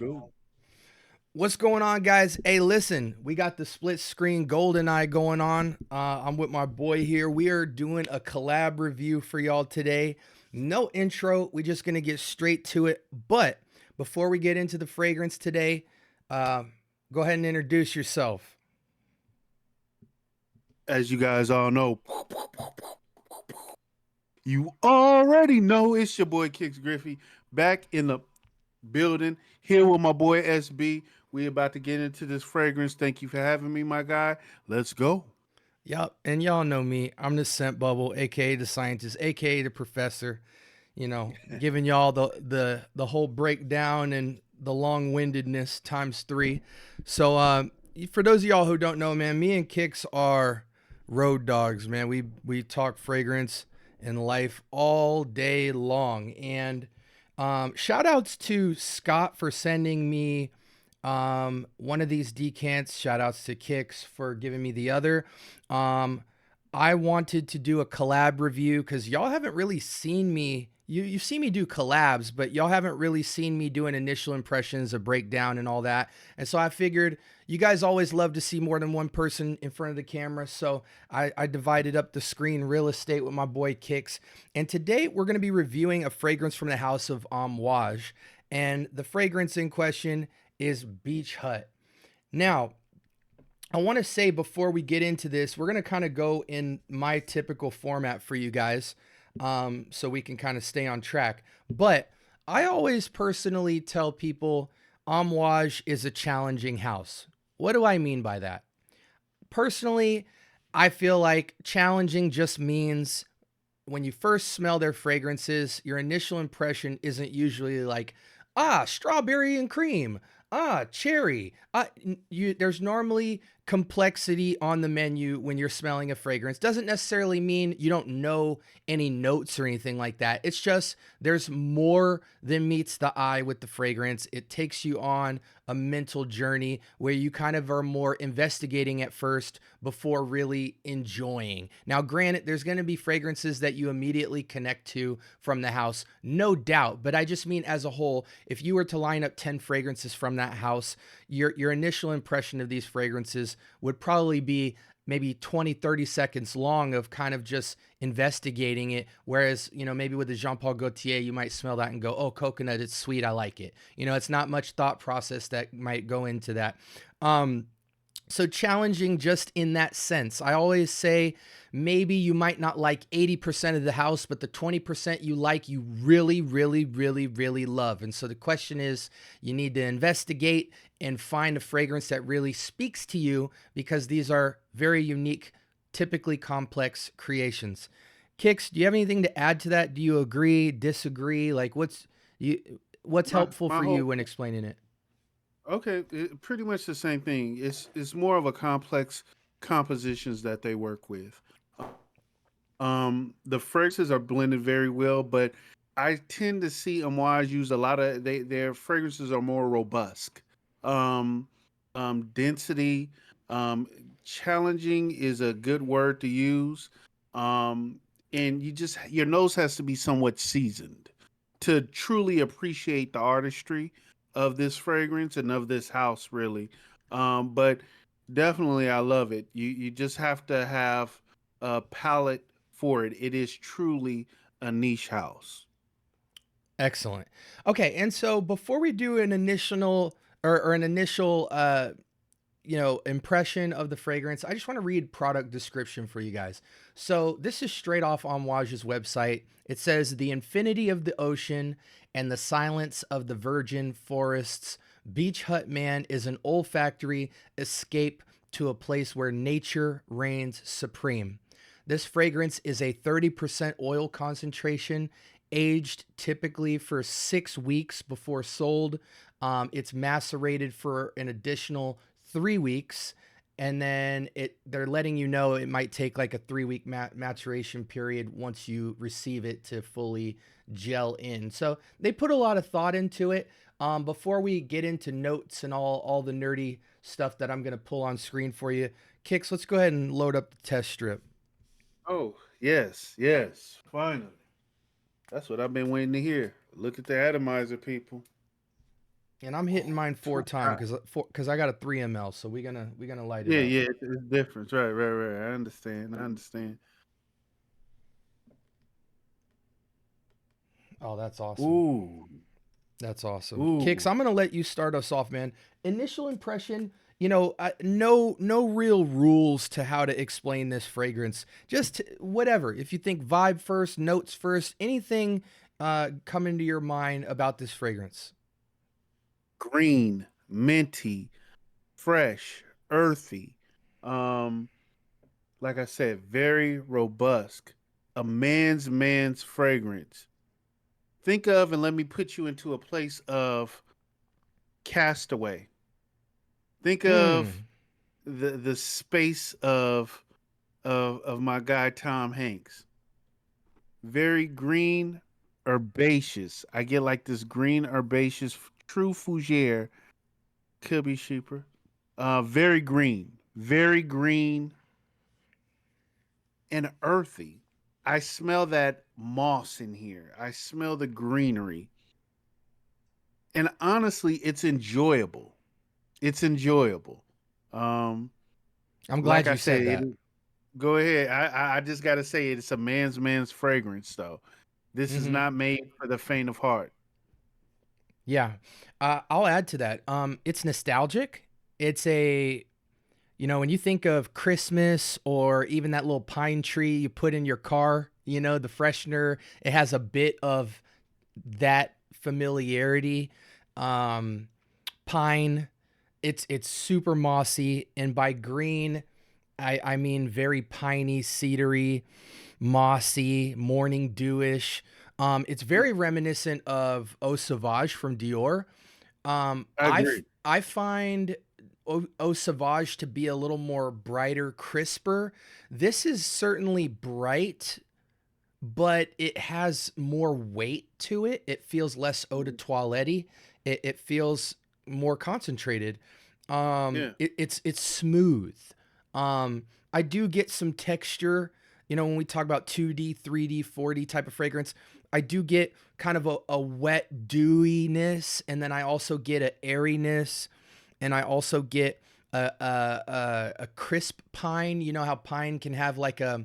Go. What's going on, guys? Hey, listen, we got the split screen golden eye going on. I'm with my boy here. We are doing a collab review for y'all today. No intro. We're just gonna get straight to it. But before we get into the fragrance today, uh, go ahead and introduce yourself. As you guys all know, you already know it's your boy Kix Griffey back in the building here with my boy SB. We about to get into this fragrance. Thank you for having me, my guy. Let's go. Yep, and y'all know me. I'm the scent bubble, aka the scientist, aka the professor. Giving y'all the whole breakdown and the long-windedness times three. So for those of y'all who don't know, man, me and Kix are road dogs, man. We talk fragrance and life all day long. And shout outs to Scott for sending me one of these decants. Shout outs to Kix for giving me the other. Um, I wanted to do a collab review because y'all haven't really seen me. You see me do collabs, but y'all haven't really seen me doing initial impressions, a breakdown, and all that. And so I figured you guys always love to see more than one person in front of the camera. So I divided up the screen real estate with my boy Kix. And today we're going to be reviewing a fragrance from the house of Amouage. And the fragrance in question is Beach Hut. Now, I want to say before we get into this, we're going to kind of go in my typical format for you guys, so we can kind of stay on track. But I always personally tell people Amouage is a challenging house. What do I mean by that? Personally, I feel like challenging just means when you first smell their fragrances, your initial impression isn't usually like, strawberry and cream, cherry. There's normally complexity on the menu when you're smelling a fragrance. Doesn't necessarily mean you don't know any notes or anything like that. It's just there's more than meets the eye with the fragrance. It takes you on a mental journey where you kind of are more investigating at first before really enjoying. Now, granted, there's going to be fragrances that you immediately connect to from the house, no doubt. But I just mean as a whole, if you were to line up 10 fragrances from that house, your initial impression of these fragrances would probably be maybe 20, 30 seconds long of kind of just investigating it. Whereas, maybe with the Jean Paul Gaultier, you might smell that and go, oh, coconut, it's sweet, I like it. It's not much thought process that might go into that. So challenging just in that sense. I always say maybe you might not like 80% of the house, but the 20% you like, you really, really, really, really love. And so the question is, you need to investigate and find a fragrance that really speaks to you because these are very unique, typically complex creations. Kix, do you have anything to add to that? Do you agree, disagree? Like what's My helpful my for you whole when explaining it? okay, pretty much the same thing. It's more of a complex compositions that they work with. The fragrances are blended very well, but I tend to see Amouage use a lot of their fragrances are more robust. Um, Density, um, challenging is a good word to use. Um, and your nose has to be somewhat seasoned to truly appreciate the artistry of this fragrance and of this house, really. But definitely, I love it. You just have to have a palate for it. It is truly a niche house. Excellent. Okay, and so before we do an initial or an initial impression of the fragrance, I just want to read product description for you guys. So this is straight off Amouage's website. It says the infinity of the ocean and the silence of the virgin forests. Beach Hut Man is an olfactory escape to a place where nature reigns supreme. This fragrance is a 30% oil concentration, aged typically for 6 weeks before sold. It's macerated for an additional 3 weeks, and then they're letting you know it might take like a 3 week maturation period once you receive it to fully gel in. So they put a lot of thought into it. Before we get into notes and all the nerdy stuff that I'm gonna pull on screen for you, Kix, let's go ahead and load up the test strip. Oh, yes, yes. Finally. That's what I've been waiting to hear. Look at the atomizer, people. And I'm hitting mine 4 times Ah, because I got a 3 ml, so we gonna light it yeah, up. yeah, it's different. Right, right, right. I understand. I understand. Oh, that's awesome. Ooh, That's awesome. Kicks, ooh. I'm gonna let you start us off, man. Initial impression, no real rules to how to explain this fragrance. Just whatever. If you think vibe first, notes first, anything come into your mind about this fragrance. Green, minty, fresh, earthy. Um, like I said, very robust. A man's fragrance. Think of and let me put you into a place of Castaway. Think of Mm. the space of my guy Tom Hanks. Very green, herbaceous. I get like this green herbaceous true fougere. Could be cheaper. Very green and earthy. I smell that moss in here. I smell the greenery. And honestly, it's enjoyable. It's enjoyable. Um, I'm like glad I you said, said that. go ahead. I just gotta say it's a man's fragrance though. This is Hmm. not made for the faint of heart. Yeah. I'll add to that. It's nostalgic. It's a when you think of Christmas or even that little pine tree you put in your car, the freshener, it has a bit of that familiarity. Um, Pine, it's super mossy, and by green, I mean very piney, cedary, mossy, morning dewish. It's very reminiscent of Eau Sauvage from Dior. I agree. I find Eau Sauvage to be a little more brighter, crisper. This is certainly bright, but it has more weight to it. It feels less eau de toilette. It feels more concentrated. Yeah, It's smooth. I do get some texture. When we talk about 2D, 3D, 4D type of fragrance, I do get kind of a wet dewiness, and then I also get an airiness, and I also get a crisp pine. You know how pine can have like a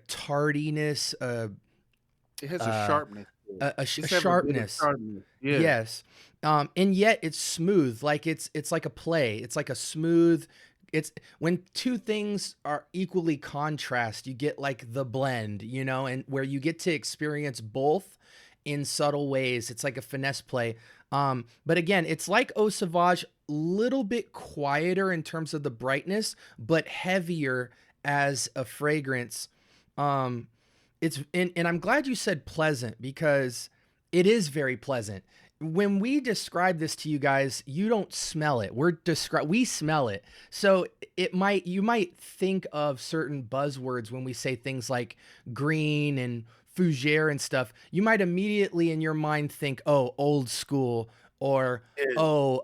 tardiness, it has a uh, sharpness to it. a It's have a bit of sharpness. sharpness. Yeah, Yes. And yet it's smooth. Like it's like a play. It's like a smooth. It's when two things are equally contrast, you get like the blend, and where you get to experience both in subtle ways. It's like a finesse play. But again, it's like Eau Sauvage, little bit quieter in terms of the brightness, but heavier as a fragrance. Um, and I'm glad you said pleasant because it is very pleasant. When we describe this to you guys, you don't smell it. We smell it. So you might think of certain buzzwords when we say things like green and fougere and stuff. You might immediately in your mind think, "Oh, old school," or yeah. "Oh,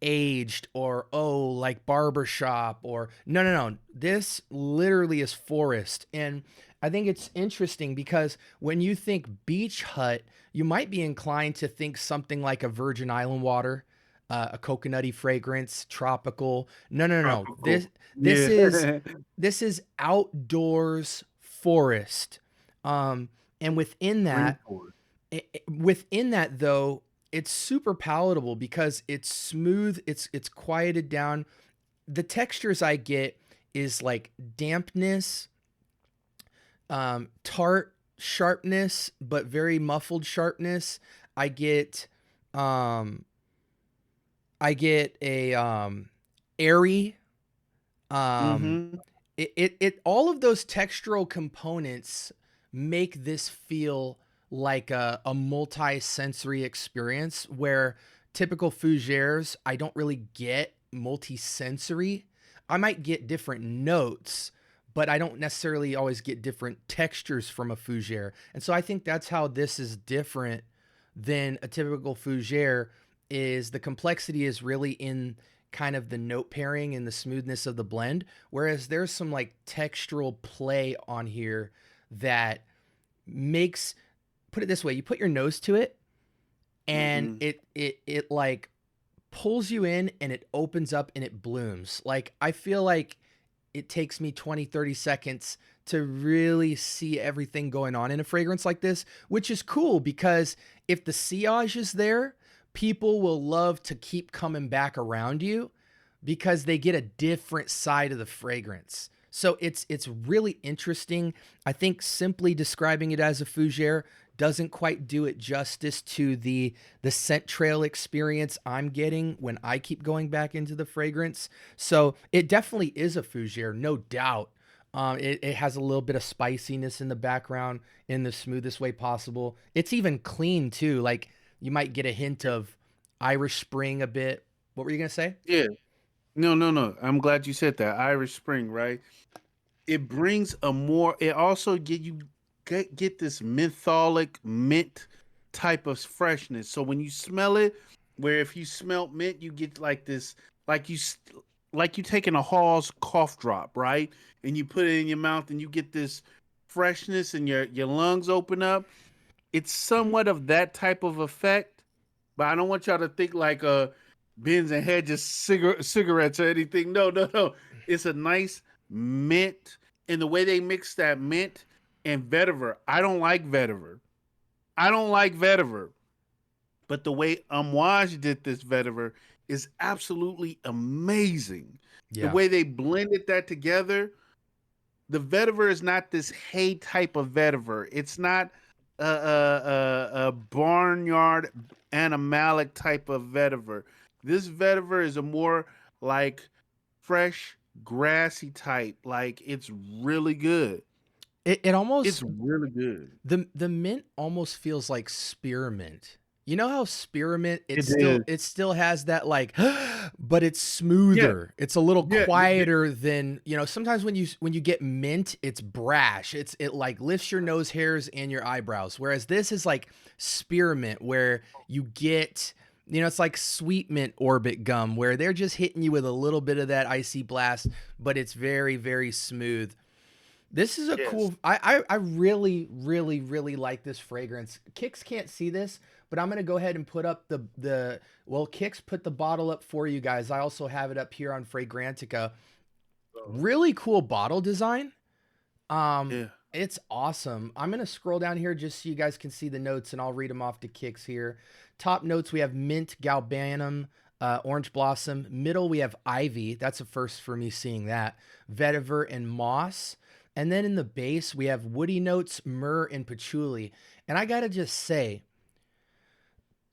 aged," or "Oh, like barbershop," or no. This literally is forest. And I think it's interesting because when you think beach hut, you might be inclined to think something like a Virgin Island water, a coconutty fragrance, tropical. No. This Tropical. this Yeah, is this is outdoors forest. Um, and rainforest. within that though, it's super palatable because it's smooth. It's quieted down. The textures I get is like dampness, tart sharpness, but very muffled sharpness. I get um a airy, um Mm-hmm. it all of those textural components make this feel like a multi-sensory experience where typical fougères I don't really get multi-sensory. I might get different notes, but I don't necessarily always get different textures from a fougere. And so I think that's how this is different than a typical fougere. Is the complexity is really in kind of the note pairing and the smoothness of the blend, whereas there's some like textural play on here that makes, put it this way, you put your nose to it and Mm-hmm. it like pulls you in and it opens up and it blooms. Like, I feel like it takes me 20, 30 seconds to really see everything going on in a fragrance like this, which is cool because if the sillage is there, people will love to keep coming back around you because they get a different side of the fragrance. So it's really interesting. I think simply describing it as a fougere doesn't quite do it justice to the scent trail experience I'm getting when I keep going back into the fragrance. So it definitely is a fougere, no doubt. It has a little bit of spiciness in the background in the smoothest way possible. It's even clean too. Like, you might get a hint of Irish Spring a bit. What were you gonna say? Yeah. No, no, no. I'm glad you said that. Irish Spring, right? It brings a more. It also get this mentholic mint type of freshness. So when you smell it, where if you smell mint, you get like this, like like you taking a Hall's cough drop, right? And you put it in your mouth, and you get this freshness, and your lungs open up. It's somewhat of that type of effect, but I don't want y'all to think like Benz and Hedges cigarettes or anything. No, no, no. It's a nice mint, and the way they mix that mint and vetiver. I don't like vetiver. I don't like vetiver. But the way Amouage did this vetiver is absolutely amazing. The Yeah. way they blended that together, the vetiver is not this hay type of vetiver. It's not a barnyard animalic type of vetiver. This vetiver is a more like fresh, grassy type. Like it's really good. It almost It's really good. the mint almost feels like spearmint. You know how spearmint It is. it still has that like but it's Yeah, smoother. It's a little yeah, quieter than, sometimes when you get mint, it's brash. It like lifts your nose hairs and your eyebrows. Whereas this is like spearmint where you get it's like sweet mint orbit gum where they're just hitting you with a little bit of that icy blast, but it's very, very smooth. This is a yes. cool. I really, really, really like this fragrance. Kix can't see this, but I'm gonna go ahead and put up the well, Kix put the bottle up for you guys. I also have it up here on Fragrantica. So, Really cool bottle design. Um, yeah. it's awesome. I'm gonna scroll down here just so you guys can see the notes, and I'll read them off to Kix here. Top notes, we have mint, galbanum, orange blossom. Middle, we have ivy. That's a first for me seeing that. Vetiver and moss. And then in the base, we have woody notes, myrrh, and patchouli. And I gotta just say,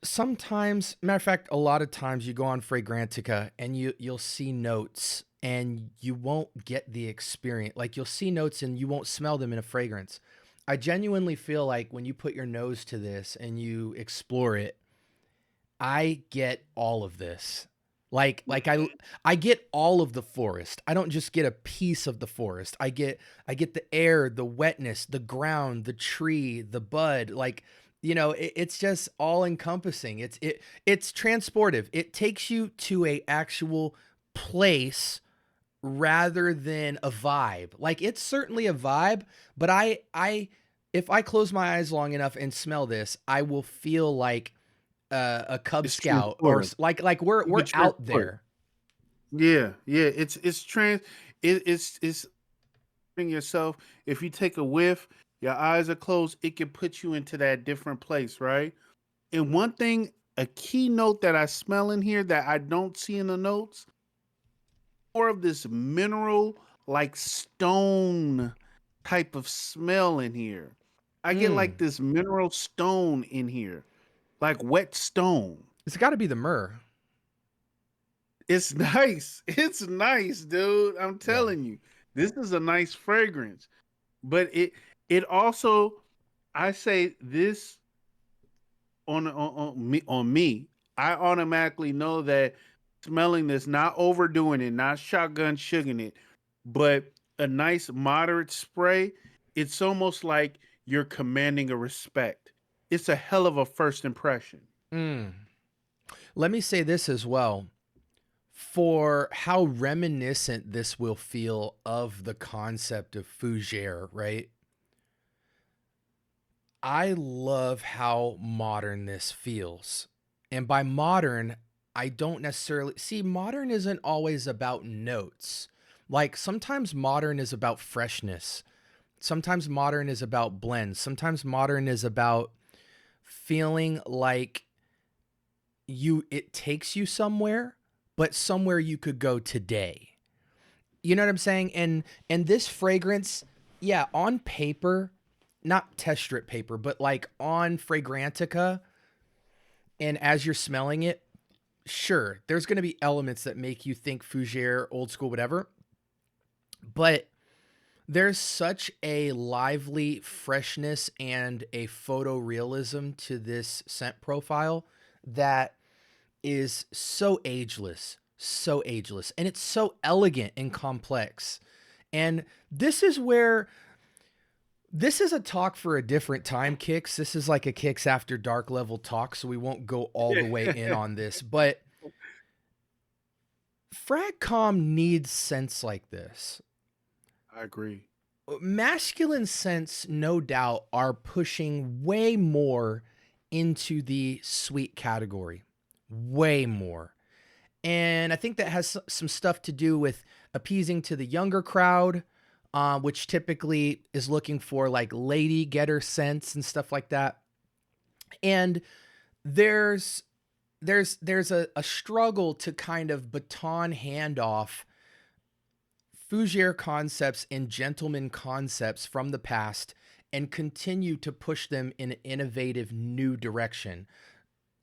sometimes, matter of fact, a lot of times you go on Fragrantica and you'll see notes and you won't get the experience. Like, you'll see notes and you won't smell them in a fragrance. I genuinely feel like when you put your nose to this and you explore it, I get all of this. I get all of the forest. I don't just get a piece of the forest. I get the air, the wetness, the ground, the tree, the bud. Like, it's just all encompassing. It's transportive. It takes you to a actual place rather than a vibe. Like, it's certainly a vibe, but I if I close my eyes long enough and smell this, I will feel like a Cub It's Scout or transportive. like we're You can out transport it. there. Yeah, yeah. It's in yourself. If you take a whiff, your eyes are closed, it can put you into that different place, right? And one thing, a key note that I smell in here that I don't see in the notes, more of this mineral, like stone type of smell in here. I get like Mm. this mineral stone in here, like wet stone. It's got to be the myrrh. It's nice. It's nice, dude. I'm Yeah. telling you. This is a nice fragrance. But it also, I say this on me, I automatically know that smelling this, not overdoing it, not shotgun sugaring it, but a nice moderate spray, it's almost like you're commanding a respect. It's a hell of a first impression. Mm. Let me say this as well. For how reminiscent this will feel of the concept of fougere, right? I love how modern this feels. And by modern, I don't necessarily see modern isn't always about notes. Like sometimes modern is about freshness. Sometimes modern is about blends. Sometimes modern is about feeling like it takes you somewhere, but somewhere you could go today. You know what I'm saying? And this fragrance, yeah, on paper, not test strip paper, but like on Fragrantica, and as you're smelling it, sure, there's going to be elements that make you think fougere, old school, whatever. But there's such a lively freshness and a photorealism to this scent profile that is so ageless, so ageless, and it's so elegant and complex. And this is a talk for a different time, Kicks. This is like a Kicks After Dark level talk, so we won't go all the way in on this. But FragCom needs scents like this. I agree. Masculine scents, no doubt, are pushing way more into the sweet category. Way more. And I think that has some stuff to do with appeasing to the younger crowd, which typically is looking for like lady getter scents and stuff like that. And there's a struggle to kind of baton handoff fougere concepts and gentleman concepts from the past and continue to push them in an innovative new direction.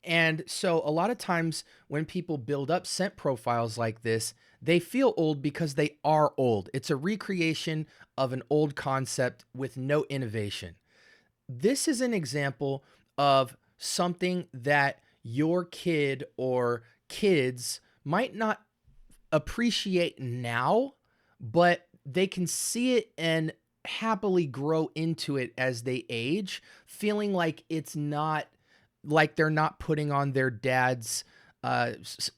And so a lot of times when people build up scent profiles like this, they feel old because they are old. It's a recreation of an old concept with no innovation. This is an example of something that your kid or kids might not appreciate now, but they can see it and happily grow into it as they age, feeling like it's not like they're not putting on their dad's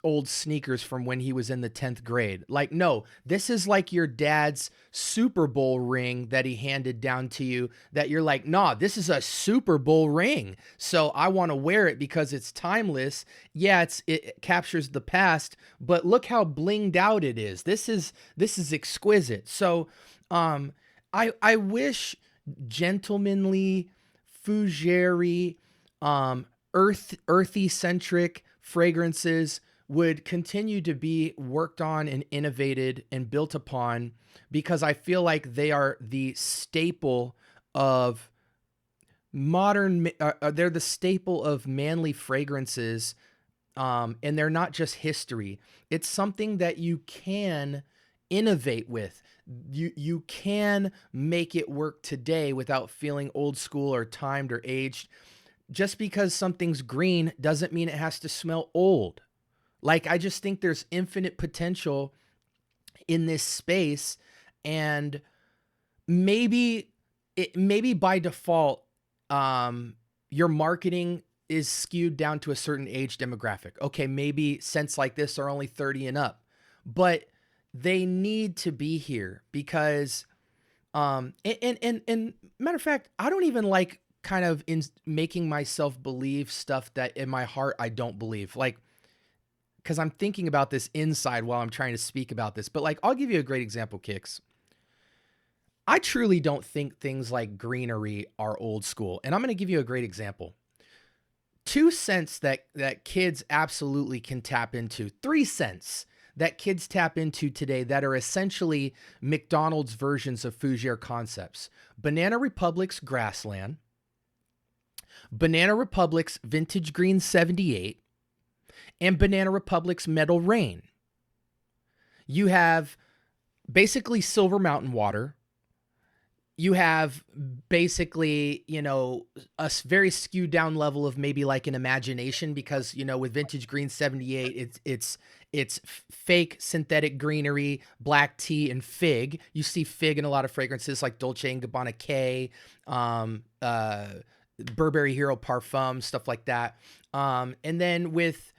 old sneakers from when he was in the 10th grade. Like, no, this is like your dad's Super Bowl ring that he handed down to you that you're like, nah, this is a Super Bowl ring. So I want to wear it because it's timeless. Yeah, it captures the past, but look how blinged out it is. This is exquisite. So I wish gentlemanly, fougere, earthy centric fragrances would continue to be worked on and innovated and built upon, because I feel like they are the staple of modern, they're the staple of manly fragrances. And they're not just history. It's something that you can innovate with. You can make it work today without feeling old school or timed or aged. Just because something's green doesn't mean it has to smell old. Like, I just think there's infinite potential in this space, and maybe by default, your marketing is skewed down to a certain age demographic. Okay, maybe scents like this are only 30 and up, but they need to be here because, and matter of fact, I don't even like kind of in making myself believe stuff that in my heart I don't believe, like, because I'm thinking about this inside while I'm trying to speak about this. But like, I'll give you a great example, Kicks. I truly don't think things like greenery are old school, and I'm going to give you a great example. Two scents that kids absolutely can tap into. Three scents that kids tap into today that are essentially McDonald's versions of fougere concepts: Banana Republic's Grassland, Banana Republic's Vintage Green 78, and Banana Republic's Metal Rain. You have basically Silver Mountain Water. You have basically, a very skewed down level of maybe like an imagination, because, with Vintage Green 78, it's fake synthetic greenery, black tea, and fig. You see fig in a lot of fragrances like Dolce & Gabbana K, Burberry Hero Parfum, stuff like that. And then with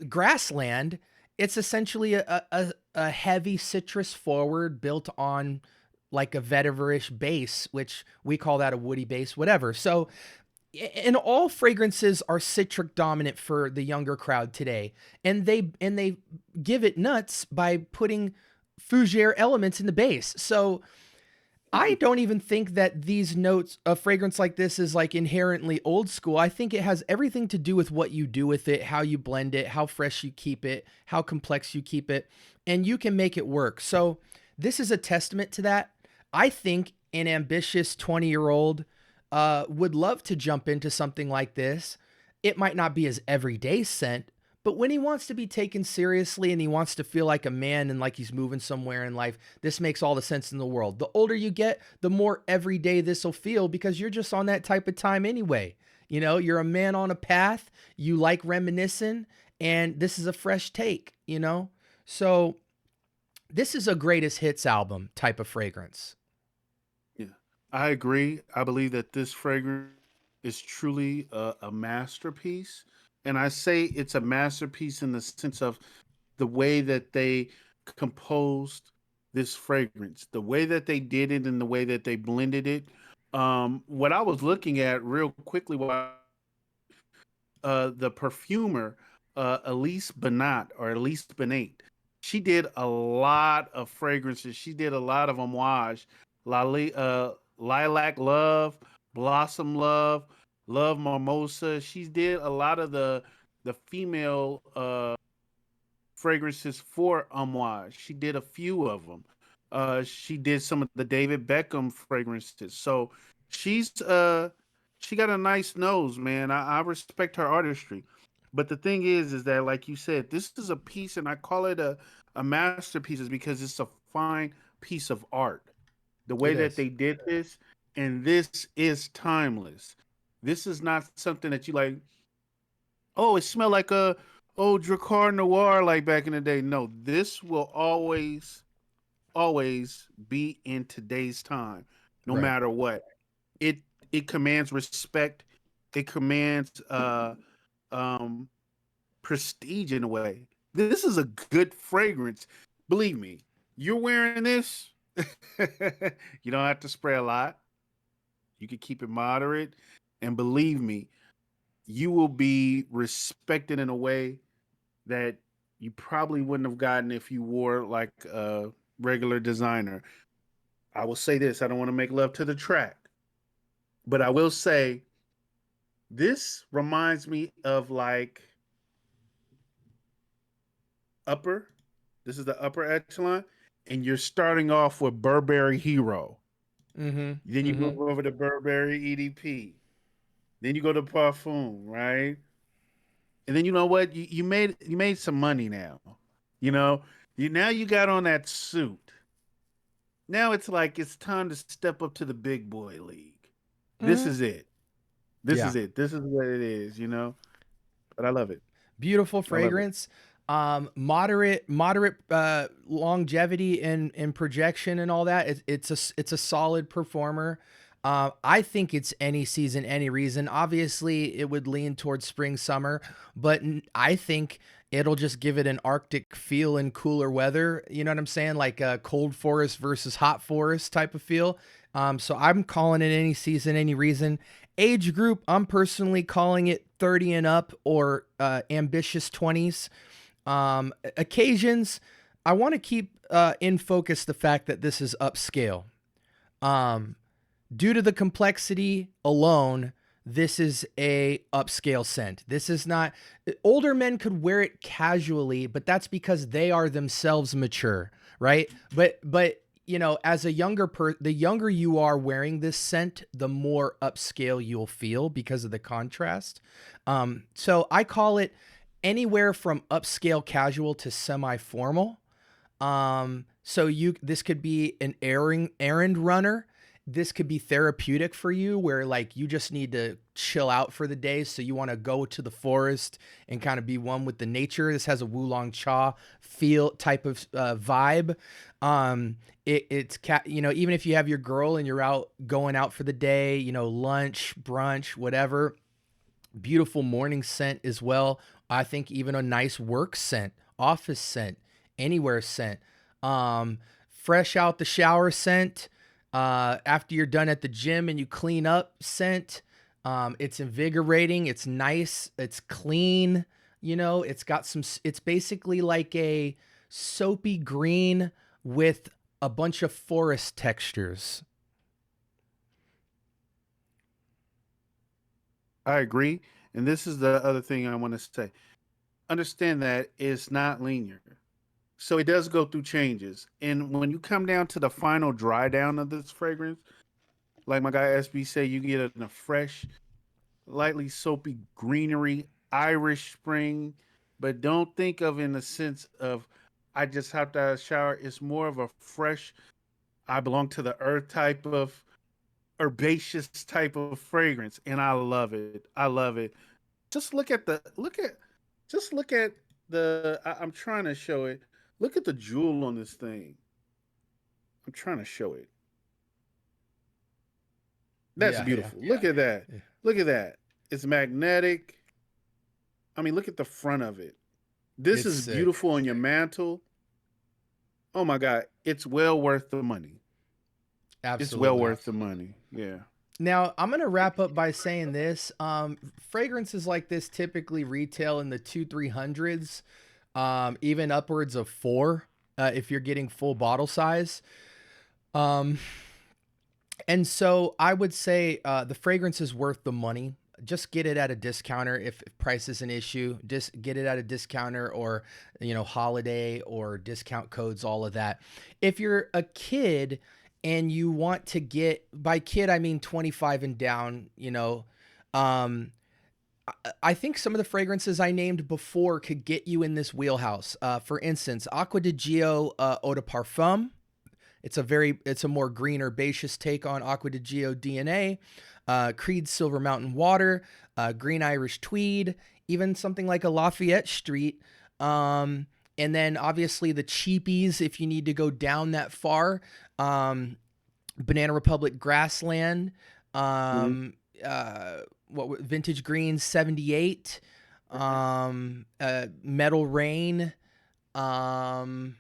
Grassland, it's essentially a heavy citrus forward built on like a vetiverish base, which we call that a woody base, whatever. So and all fragrances are citric dominant for the younger crowd today, and they give it nuts by putting fougere elements in the base. So I don't even think that these notes, a fragrance like this, is like inherently old school. I think it has everything to do with what you do with it, how you blend it, how fresh you keep it, how complex you keep it, and you can make it work. So this is a testament to that. I think an ambitious 20-year-old would love to jump into something like this. It might not be his everyday scent, but when he wants to be taken seriously and he wants to feel like a man and like he's moving somewhere in life, this makes all the sense in the world. The older you get, the more everyday this will feel because you're just on that type of time anyway. You know, you're a man on a path, you like reminiscing, and this is a fresh take, you know? So this is a greatest hits album type of fragrance. Yeah, I agree. I believe that this fragrance is truly a masterpiece. And I say it's a masterpiece in the sense of the way that they composed this fragrance, the way that they did it, and the way that they blended it. What I was looking at real quickly while the perfumer, Elise Benat or Elise Benate, she did a lot of fragrances. She did a lot of homage, Lilac Love, Blossom Love, Love Mimosa. She did a lot of the female fragrances for Amouage. She did a few of them. She did some of the David Beckham fragrances. So she's she got a nice nose, man. I respect her artistry. But the thing is that like you said, this is a piece, and I call it a masterpiece, is because it's a fine piece of art. The way It that is. they did this, and this is timeless. This is not something that you like, oh, it smelled like a old Dracar Noir like back in the day. No, this will always be in today's time, no Right. matter what. It it commands respect. It commands um prestige in a way. This is a good fragrance. Believe me, you're wearing this. You don't have to spray a lot. You can keep it moderate. And believe me, you will be respected in a way that you probably wouldn't have gotten if you wore like a regular designer. I will say this, I don't want to make love to the track, but I will say this reminds me of like upper. This is the upper echelon, and you're starting off with Burberry Hero. Mm-hmm. Then you Mm-hmm. move over to Burberry EDP. Then you go to Parfum, right? And then you know what? You made some money now. You know, you got on that suit. Now it's like it's time to step up to the big boy league. This Mm-hmm. is it. This Yeah. is it. This is what it is, you know? But I love it. Beautiful I love it. fragrance. Moderate longevity and projection and all that. It's a solid performer. I think it's any season, any reason. Obviously, it would lean towards spring, summer, but I think it'll just give it an Arctic feel in cooler weather. You know what I'm saying? Like a cold forest versus hot forest type of feel. So I'm calling it any season, any reason. Age group, I'm personally calling it 30 and up or ambitious 20s. Occasions, I want to keep in focus the fact that this is upscale. Um, Due to the complexity alone, this is a upscale scent. This is not, older men could wear it casually, but that's because they are themselves mature, right? But you know, as a the younger you are wearing this scent, the more upscale you'll feel because of the contrast. So I call it anywhere from upscale casual to semi-formal. So this could be an errand runner. This could be therapeutic for you where like you just need to chill out for the day. So you want to go to the forest and kind of be one with the nature. This has a Wulong Cha feel type of vibe. You know, even if you have your girl and you're out going out for the day, you know, lunch, brunch, whatever, beautiful morning scent as well. I think even a nice work scent, office scent, anywhere scent. Fresh out the shower scent. After you're done at the gym and you clean up scent. It's invigorating. It's nice. It's clean. You know, it's got some. It's basically like a soapy green with a bunch of forest textures. I agree. And this is the other thing I want to say. Understand that it's not linear. So it does go through changes. And when you come down to the final dry down of this fragrance, like my guy SB said, you get a fresh, lightly soapy greenery, Irish spring, but don't think of in the sense of I just have to have a shower. It's more of a fresh, I belong to the earth type of herbaceous type of fragrance. And I love it. I love it. Just look at I'm trying to show it. Look at the jewel on this thing. I'm trying to show it. That's Yeah, yeah, beautiful. Look at that. yeah. Look at that. It's magnetic. I mean, look at the front of it. This It's is sick. beautiful on your mantle. Oh my God. It's well worth the money. It's well Absolutely. worth the money. Yeah. Now, I'm going to wrap up by saying this. Fragrances like this typically retail in the 2-300s, even upwards of four if you're getting full bottle size. Um, and so I would say the fragrance is worth the money. Just get it at a discounter if price is an issue. Just get it at a discounter or, you know, holiday or discount codes, all of that. If you're a kid and you want to get, by kid I mean 25 and down, you know, um, I think some of the fragrances I named before could get you in this wheelhouse. For instance, Aqua di Gio Eau de Parfum. It's a more green herbaceous take on Aqua di Gio DNA. Creed Silver Mountain Water, Green Irish Tweed, even something like a Lafayette Street. And then obviously the cheapies, if you need to go down that far, Banana Republic Grassland, Mhm. um, Vintage Green 78, Metal Rain. I'm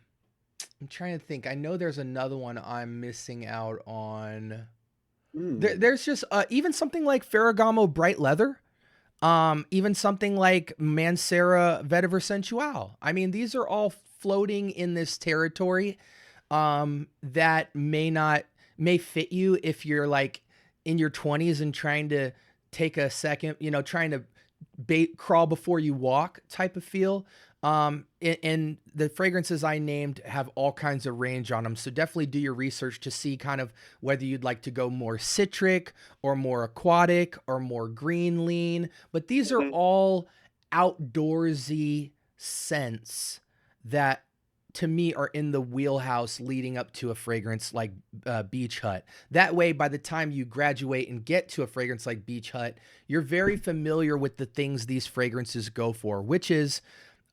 trying to think. I know there's another one I'm missing out on. Mm. There's just even something like Ferragamo Bright Leather. Even something like Mancera Vetiver Sensual. I mean, these are all floating in this territory that may fit you if you're like in your 20s and trying to take a second, you know, trying to crawl before you walk type of feel. And the fragrances I named have all kinds of range on them. So definitely do your research to see kind of whether you'd like to go more citric or more aquatic or more green lean. But these are Mhm. all outdoorsy scents that to me are in the wheelhouse leading up to a fragrance like Beach Hut. That way, by the time you graduate and get to a fragrance like Beach Hut, you're very familiar with the things these fragrances go for, which is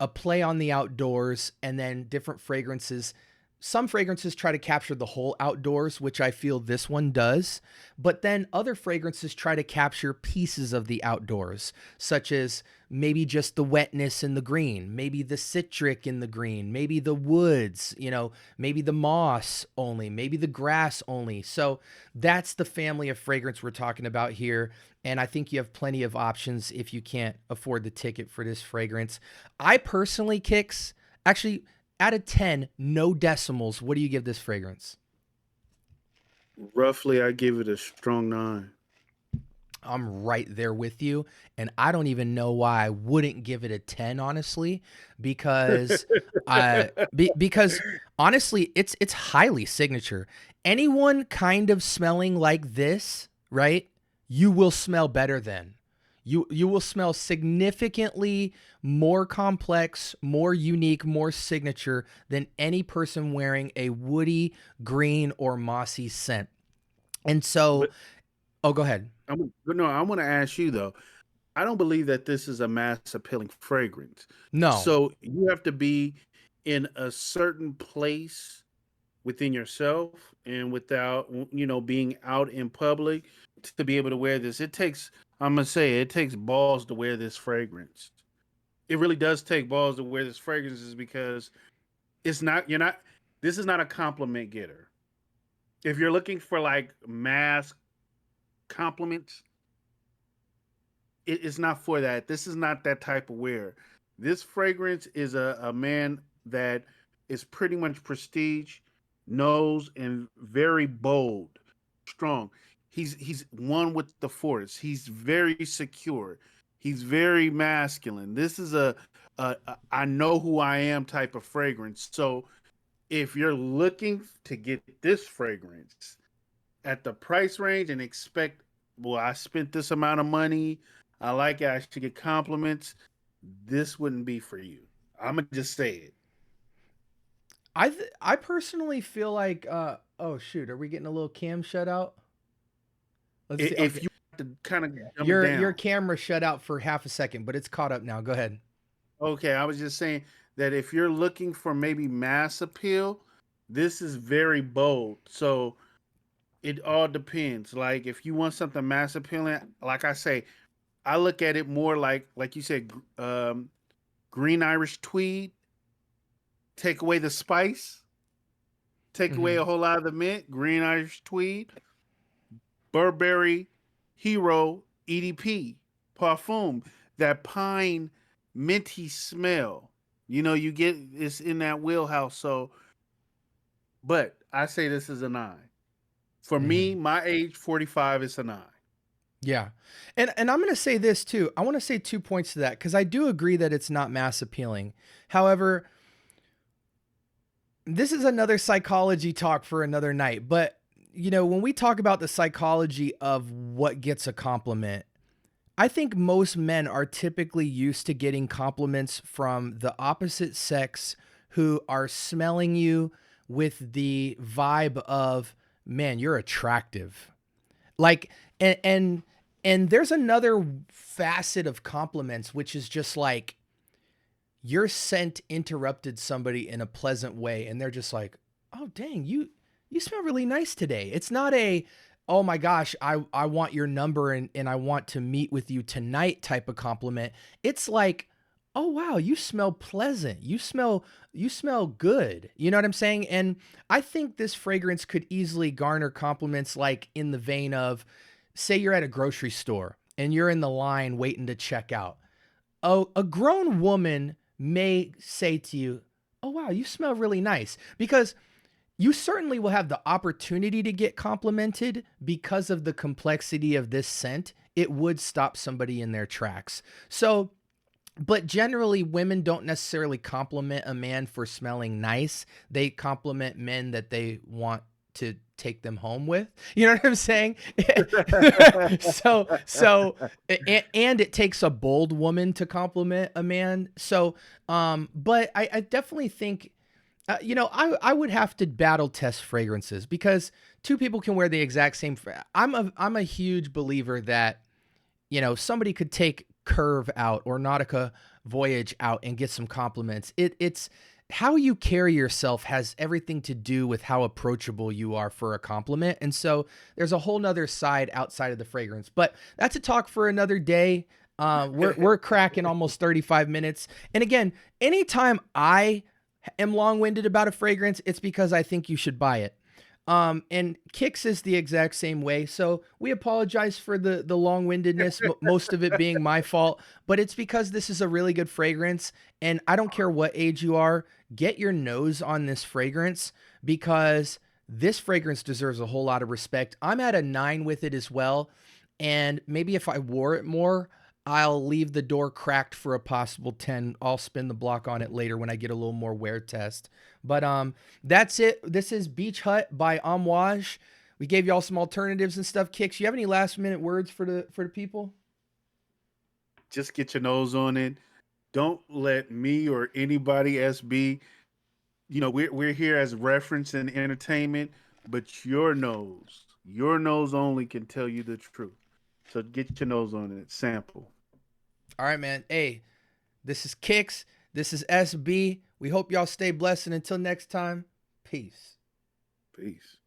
a play on the outdoors and then different fragrances. Some fragrances try to capture the whole outdoors, which I feel this one does. But then other fragrances try to capture pieces of the outdoors, such as maybe just the wetness in the green, maybe the citric in the green, maybe the woods, you know, maybe the moss only, maybe the grass only. So that's the family of fragrance we're talking about here. And I think you have plenty of options if you can't afford the ticket for this fragrance. I personally, Kicks, actually, out of 10, no decimals, what do you give this fragrance? Roughly, I give it a strong 9. I'm right there with you. And I don't even know why I wouldn't give it a 10, honestly, because because honestly, it's highly signature. Anyone kind of smelling like this, right? You will smell better than. You will smell significantly more complex, more unique, more signature than any person wearing a woody, green, or mossy scent. And so, But oh, go ahead. no, I want to ask you though. I don't believe that this is a mass appealing fragrance. No. So you have to be in a certain place within yourself and without being out in public to be able to wear this. I'm gonna say it takes balls to wear this fragrance. It really does take balls to wear this fragrance is because it's not you're not this is not a compliment getter. If you're looking for like mass compliments, it's not for that. This is not that type of wear. This fragrance is a man that is pretty much prestige, knows, and very bold, strong. He's one with the force. He's very secure. He's very masculine. This is a I know who I am type of fragrance. So if you're looking to get this fragrance at the price range and expect, well, I spent this amount of money, I like it, I should get compliments, this wouldn't be for you. I'm gonna just say it. I personally feel like oh shoot, are we getting a little cam shut out? Let's see. If Okay. you have to kind of dumb it Your down. camera shut out for half a second, but it's caught up now. Go ahead. Okay, I was just saying that if you're looking for maybe mass appeal, this is very bold. So it all depends. Like if you want something mass appealing, like I say, I look at it more like you said, green Irish tweed. Take away the spice, take away Hmm. a whole lot of the mint, green Irish tweed, Burberry Hero EDP parfum, that pine minty smell. You know, you get it's in that wheelhouse. So, but I say this is a nine. For me, Hmm. my age, 45, is a nine. Yeah. And I'm going to say this too. I want to say 2 points to that because I do agree that it's not mass appealing. However, this is another psychology talk for another night. But, you know, when we talk about the psychology of what gets a compliment, I think most men are typically used to getting compliments from the opposite sex who are smelling you with the vibe of, man, you're attractive. Like, and there's another facet of compliments, which is just like your scent interrupted somebody in a pleasant way, and they're just like, "Oh, dang, you smell really nice today." It's not a, "Oh my gosh, I want your number and I want to meet with you tonight" type of compliment. It's like, "Oh wow, you smell pleasant. You smell good." You know what I'm saying? And I think this fragrance could easily garner compliments like in the vein of, say you're at a grocery store and you're in the line waiting to check out. Oh, a grown woman may say to you, "Oh, wow, you smell really nice." Because you certainly will have the opportunity to get complimented because of the complexity of this scent. It would stop somebody in their tracks. So, but generally, women don't necessarily compliment a man for smelling nice. They compliment men that they want to take them home with. You know what I'm saying? And it takes a bold woman to compliment a man. So, but I definitely think, you know, I would have to battle test fragrances because two people can wear the exact same. I'm a huge believer that, you know, somebody could take Curve out or Nautica Voyage out and get some compliments. It's how you carry yourself has everything to do with how approachable you are for a compliment. And so there's a whole nother side outside of the fragrance, but that's a talk for another day. We're cracking almost 35 minutes. And again, anytime I am long-winded about a fragrance, it's because I think you should buy it. And Kix is the exact same way. So we apologize for the long-windedness, most of it being my fault, but it's because this is a really good fragrance. And I don't care what age you are, get your nose on this fragrance because this fragrance deserves a whole lot of respect. I'm at a 9 with it as well. And maybe if I wore it more, I'll leave the door cracked for a possible 10. I'll spin the block on it later when I get a little more wear test. But that's it. This is Beach Hut by Amouage. We gave y'all some alternatives and stuff. Kicks, you have any last minute words for the people? Just get your nose on it. Don't let me or anybody SB, you know, we're here as reference and entertainment, but your nose only can tell you the truth. So get your nose on it. Sample. All right, man. Hey, this is Kicks. This is SB. We hope y'all stay blessed. And until next time, peace. Peace.